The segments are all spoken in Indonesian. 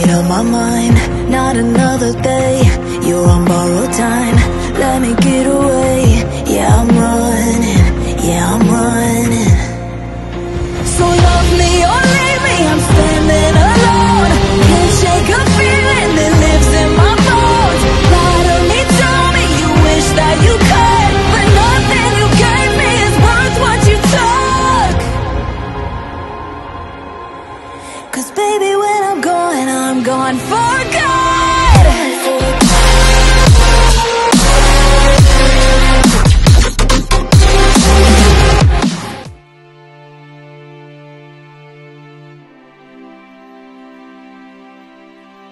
made up my mind, not another day. You're on borrowed time, let me get away. Yeah, I'm running, yeah, I'm running. So love me or leave me, I'm standing alone. Can't shake a feeling that lives in my bones. Lie to me, tell me you wish that you could, but nothing you gave me is worth what you took. Cause baby, when I'm gone for good.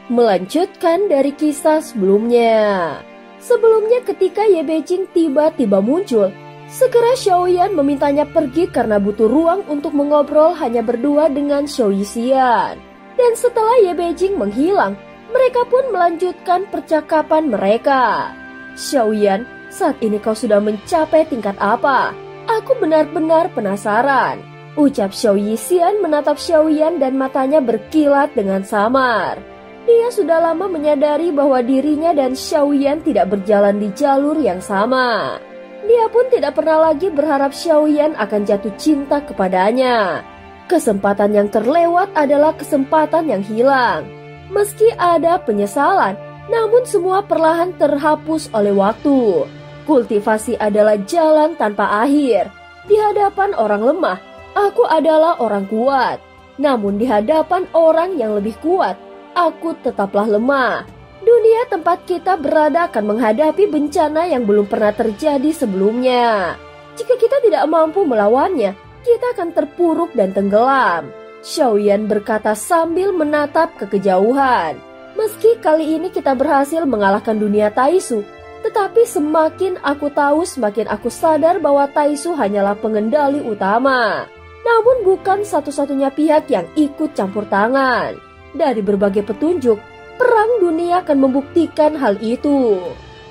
Melanjutkan dari kisah sebelumnya. Sebelumnya ketika Ye Beijing tiba-tiba muncul, segera Xiaoyan memintanya pergi karena butuh ruang untuk mengobrol hanya berdua dengan Xiao Yixian. Dan setelah Ye Beijing menghilang, mereka pun melanjutkan percakapan mereka. Xiaoyan, saat ini kau sudah mencapai tingkat apa? Aku benar-benar penasaran. Ucap Xiao Yixian menatap Xiaoyan dan matanya berkilat dengan samar. Dia sudah lama menyadari bahwa dirinya dan Xiaoyan tidak berjalan di jalur yang sama. Dia pun tidak pernah lagi berharap Xiaoyan akan jatuh cinta kepadanya. Kesempatan yang terlewat adalah kesempatan yang hilang. Meski ada penyesalan, namun semua perlahan terhapus oleh waktu. Kultivasi adalah jalan tanpa akhir. Di hadapan orang lemah, aku adalah orang kuat. Namun di hadapan orang yang lebih kuat, aku tetaplah lemah. Dunia tempat kita berada akan menghadapi bencana yang belum pernah terjadi sebelumnya. Jika kita tidak mampu melawannya, kita akan terpuruk dan tenggelam. Xiaoyan berkata sambil menatap ke kejauhan. Meski kali ini kita berhasil mengalahkan dunia Taisu, tetapi semakin aku tahu semakin aku sadar bahwa Taisu hanyalah pengendali utama. Namun bukan satu-satunya pihak yang ikut campur tangan. Dari berbagai petunjuk, perang dunia akan membuktikan hal itu.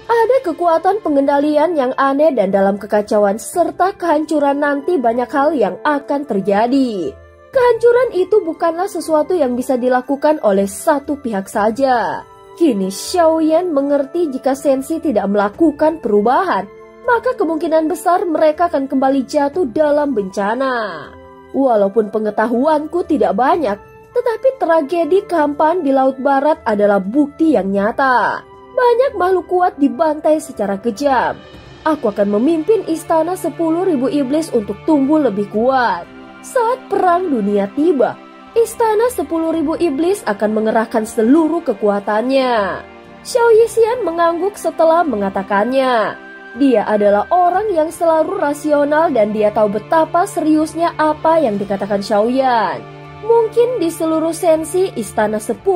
Ada kekuatan pengendalian yang aneh dan dalam kekacauan serta kehancuran nanti banyak hal yang akan terjadi. Kehancuran itu bukanlah sesuatu yang bisa dilakukan oleh satu pihak saja. Kini Xiaoyan mengerti jika Sensi tidak melakukan perubahan, maka kemungkinan besar mereka akan kembali jatuh dalam bencana. Walaupun pengetahuanku tidak banyak, tetapi tragedi kehampaan di Laut Barat adalah bukti yang nyata. Banyak makhluk kuat dibantai secara kejam. Aku akan memimpin istana 10.000 iblis untuk tumbuh lebih kuat. Saat perang dunia tiba, istana 10.000 iblis akan mengerahkan seluruh kekuatannya. Xiao Yixian mengangguk setelah mengatakannya. Dia adalah orang yang selalu rasional dan dia tahu betapa seriusnya apa yang dikatakan Xiaoyan. Mungkin di seluruh Sensi, istana 10.000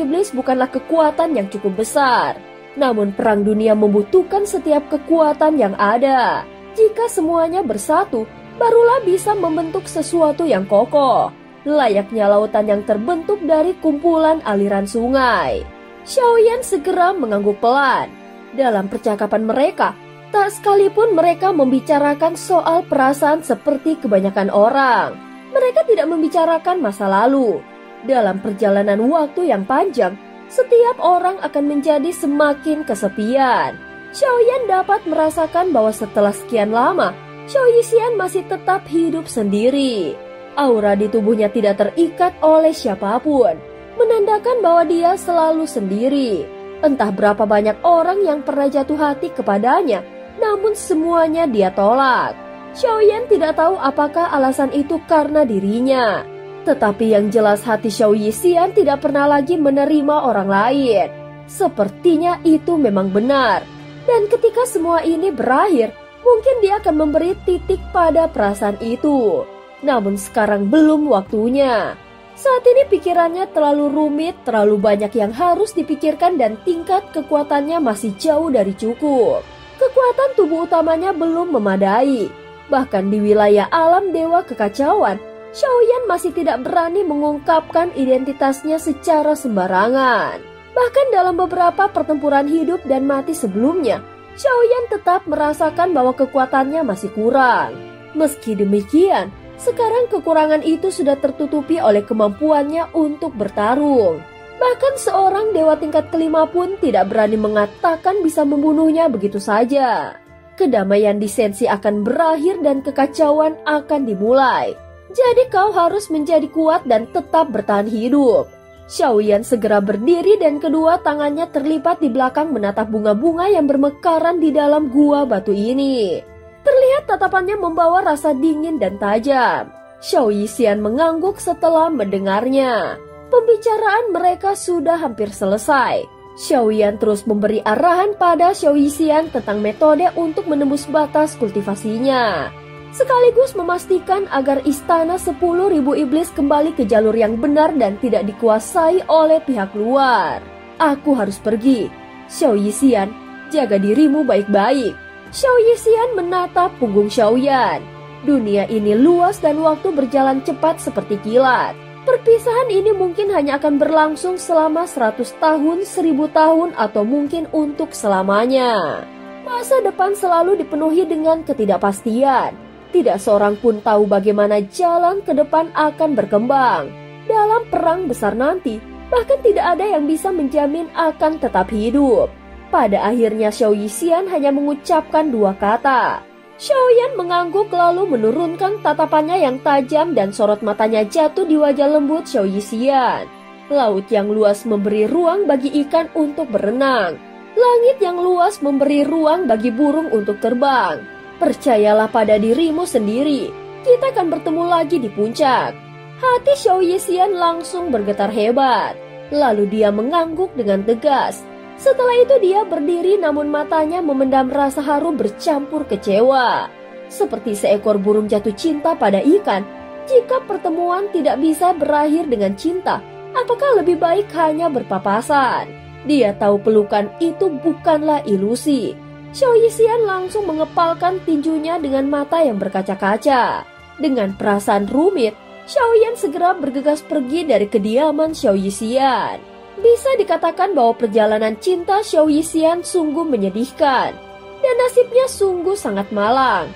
iblis bukanlah kekuatan yang cukup besar. Namun perang dunia membutuhkan setiap kekuatan yang ada. Jika semuanya bersatu, barulah bisa membentuk sesuatu yang kokoh. Layaknya lautan yang terbentuk dari kumpulan aliran sungai. Xiaoyan segera mengangguk pelan. Dalam percakapan mereka, tak sekalipun mereka membicarakan soal perasaan seperti kebanyakan orang. Mereka tidak membicarakan masa lalu. Dalam perjalanan waktu yang panjang, setiap orang akan menjadi semakin kesepian. Xiaoyan dapat merasakan bahwa setelah sekian lama, Xiao Yixian masih tetap hidup sendiri. Aura di tubuhnya tidak terikat oleh siapapun, menandakan bahwa dia selalu sendiri. Entah berapa banyak orang yang pernah jatuh hati kepadanya, namun semuanya dia tolak. Xiaoyan tidak tahu apakah alasan itu karena dirinya. Tetapi yang jelas hati Xiao Yixian tidak pernah lagi menerima orang lain. Sepertinya itu memang benar. Dan ketika semua ini berakhir, mungkin dia akan memberi titik pada perasaan itu. Namun sekarang belum waktunya. Saat ini pikirannya terlalu rumit, terlalu banyak yang harus dipikirkan dan tingkat kekuatannya masih jauh dari cukup. Kekuatan tubuh utamanya belum memadai. Bahkan di wilayah alam dewa kekacauan, Xiaoyan masih tidak berani mengungkapkan identitasnya secara sembarangan. Bahkan dalam beberapa pertempuran hidup dan mati sebelumnya, Xiaoyan tetap merasakan bahwa kekuatannya masih kurang. Meski demikian, sekarang kekurangan itu sudah tertutupi oleh kemampuannya untuk bertarung. Bahkan seorang dewa tingkat kelima pun tidak berani mengatakan bisa membunuhnya begitu saja. Kedamaian di Senshi akan berakhir dan kekacauan akan dimulai. Jadi kau harus menjadi kuat dan tetap bertahan hidup. Xiaoyan segera berdiri dan kedua tangannya terlipat di belakang menatap bunga-bunga yang bermekaran di dalam gua batu ini. Terlihat tatapannya membawa rasa dingin dan tajam. Xiao Yixian mengangguk setelah mendengarnya. Pembicaraan mereka sudah hampir selesai. Xiaoyan terus memberi arahan pada Xiao Yixian tentang metode untuk menembus batas kultivasinya, sekaligus memastikan agar istana 10.000 iblis kembali ke jalur yang benar dan tidak dikuasai oleh pihak luar. Aku harus pergi. Xiao Yixian, jaga dirimu baik-baik. Xiao Yixian menatap punggung Xiaoyan. Dunia ini luas dan waktu berjalan cepat seperti kilat. Perpisahan ini mungkin hanya akan berlangsung selama 100 tahun, 1000 tahun, atau mungkin untuk selamanya. Masa depan selalu dipenuhi dengan ketidakpastian. Tidak seorang pun tahu bagaimana jalan ke depan akan berkembang. Dalam perang besar nanti, bahkan tidak ada yang bisa menjamin akan tetap hidup. Pada akhirnya Xiao Yixian hanya mengucapkan 2 kata. Xiaoyan mengangguk lalu menurunkan tatapannya yang tajam dan sorot matanya jatuh di wajah lembut Xiao Yixian. Laut yang luas memberi ruang bagi ikan untuk berenang. Langit yang luas memberi ruang bagi burung untuk terbang. Percayalah pada dirimu sendiri. Kita akan bertemu lagi di puncak. Hati Xiao Yixian langsung bergetar hebat. Lalu dia mengangguk dengan tegas. Setelah itu dia berdiri namun matanya memendam rasa haru bercampur kecewa. Seperti seekor burung jatuh cinta pada ikan. Jika pertemuan tidak bisa berakhir dengan cinta, apakah lebih baik hanya berpapasan? Dia tahu pelukan itu bukanlah ilusi. Xiao Yixian langsung mengepalkan tinjunya dengan mata yang berkaca-kaca. Dengan perasaan rumit, Xiaoyan segera bergegas pergi dari kediaman Xiao Yixian. Bisa dikatakan bahwa perjalanan cinta Xiao Yixian sungguh menyedihkan. Dan nasibnya sungguh sangat malang.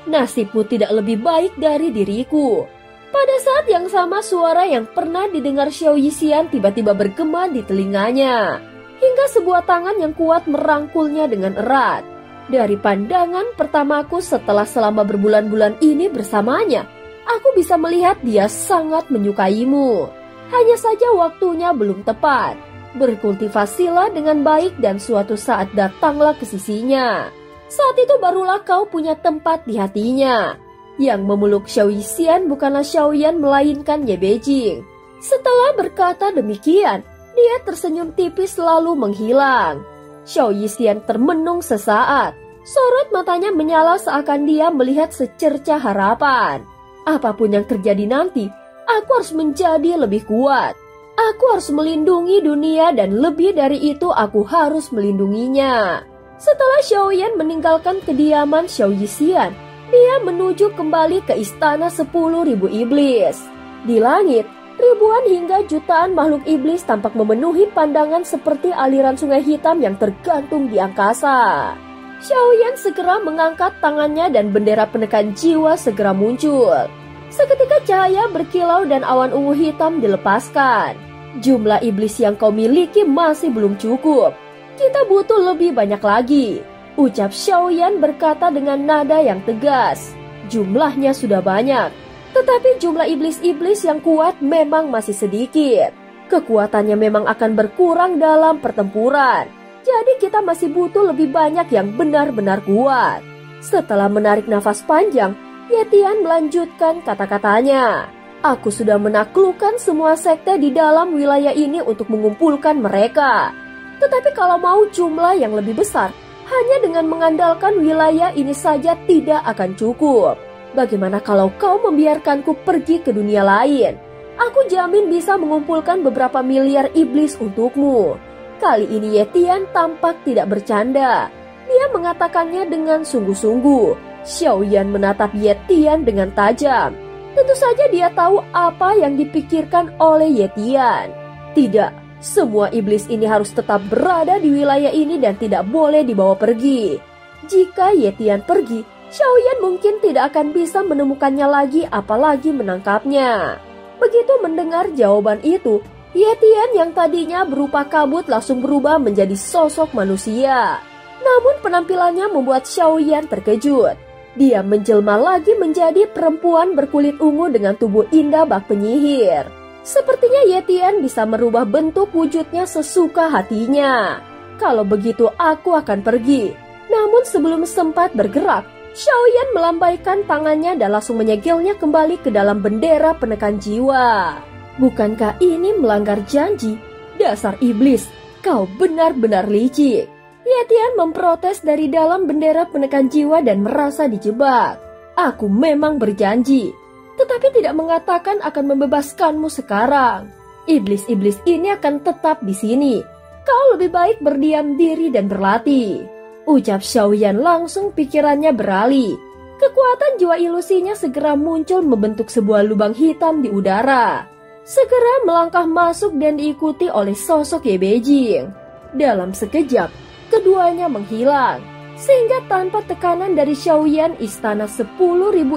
Nasibmu tidak lebih baik dari diriku. Pada saat yang sama suara yang pernah didengar Xiao Yixian tiba-tiba bergema di telinganya. Hingga sebuah tangan yang kuat merangkulnya dengan erat. Dari pandangan pertamaku setelah selama berbulan-bulan ini bersamanya, aku bisa melihat dia sangat menyukaimu. Hanya saja waktunya belum tepat. Berkultivasilah dengan baik dan suatu saat datanglah ke sisinya. Saat itu barulah kau punya tempat di hatinya. Yang memeluk Xiao Yixian bukanlah Xiaoyan melainkan Ye Beijing. Setelah berkata demikian, dia tersenyum tipis lalu menghilang. Xiao Yixian termenung sesaat. Sorot matanya menyala seakan dia melihat secercah harapan. Apapun yang terjadi nanti, aku harus menjadi lebih kuat. Aku harus melindungi dunia dan lebih dari itu aku harus melindunginya. Setelah Xiaoyan meninggalkan kediaman Xiao Yixian, dia menuju kembali ke istana 10.000 iblis. Di langit, ribuan hingga jutaan makhluk iblis tampak memenuhi pandangan seperti aliran sungai hitam yang tergantung di angkasa. Xiaoyan segera mengangkat tangannya dan bendera penekan jiwa segera muncul. Seketika cahaya berkilau dan awan ungu hitam dilepaskan. Jumlah iblis yang kau miliki masih belum cukup. Kita butuh lebih banyak lagi, ucap Xiaoyan berkata dengan nada yang tegas. Jumlahnya sudah banyak, tetapi jumlah iblis-iblis yang kuat memang masih sedikit. Kekuatannya memang akan berkurang dalam pertempuran. Jadi kita masih butuh lebih banyak yang benar-benar kuat. Setelah menarik nafas panjang, Ye Tian melanjutkan kata-katanya. Aku sudah menaklukkan semua sekte di dalam wilayah ini untuk mengumpulkan mereka. Tetapi kalau mau jumlah yang lebih besar, hanya dengan mengandalkan wilayah ini saja tidak akan cukup. Bagaimana kalau kau membiarkanku pergi ke dunia lain? Aku jamin bisa mengumpulkan beberapa miliar iblis untukmu. Kali ini Ye Tian tampak tidak bercanda. Dia mengatakannya dengan sungguh-sungguh. Xiaoyan menatap Ye Tian dengan tajam. Tentu saja dia tahu apa yang dipikirkan oleh Ye Tian. Tidak, semua iblis ini harus tetap berada di wilayah ini dan tidak boleh dibawa pergi. Jika Ye Tian pergi, Xiaoyan mungkin tidak akan bisa menemukannya lagi apalagi menangkapnya. Begitu mendengar jawaban itu, Ye Tian yang tadinya berupa kabut langsung berubah menjadi sosok manusia. Namun penampilannya membuat Xiaoyan terkejut. Dia menjelma lagi menjadi perempuan berkulit ungu dengan tubuh indah bak penyihir. Sepertinya Ye Tian bisa merubah bentuk wujudnya sesuka hatinya. Kalau begitu aku akan pergi. Namun sebelum sempat bergerak, Xiaoyan melambaikan tangannya dan langsung menyegilnya kembali ke dalam bendera penekan jiwa. Bukankah ini melanggar janji? Dasar iblis, kau benar-benar licik. Ye Tian memprotes dari dalam bendera penekan jiwa dan merasa dijebak. Aku memang berjanji, tetapi tidak mengatakan akan membebaskanmu sekarang. Iblis-iblis ini akan tetap di sini. Kau lebih baik berdiam diri dan berlatih. Ucap Xiaoyan langsung pikirannya beralih. Kekuatan jiwa ilusinya segera muncul membentuk sebuah lubang hitam di udara. Segera melangkah masuk dan diikuti oleh sosok Ye Beijing. Dalam sekejap, keduanya menghilang. Sehingga tanpa tekanan dari Xiaoyan, istana 10.000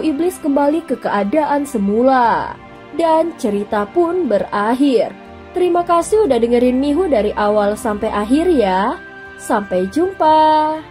iblis kembali ke keadaan semula. Dan cerita pun berakhir. Terima kasih udah dengerin Mihu dari awal sampai akhir ya. Sampai jumpa.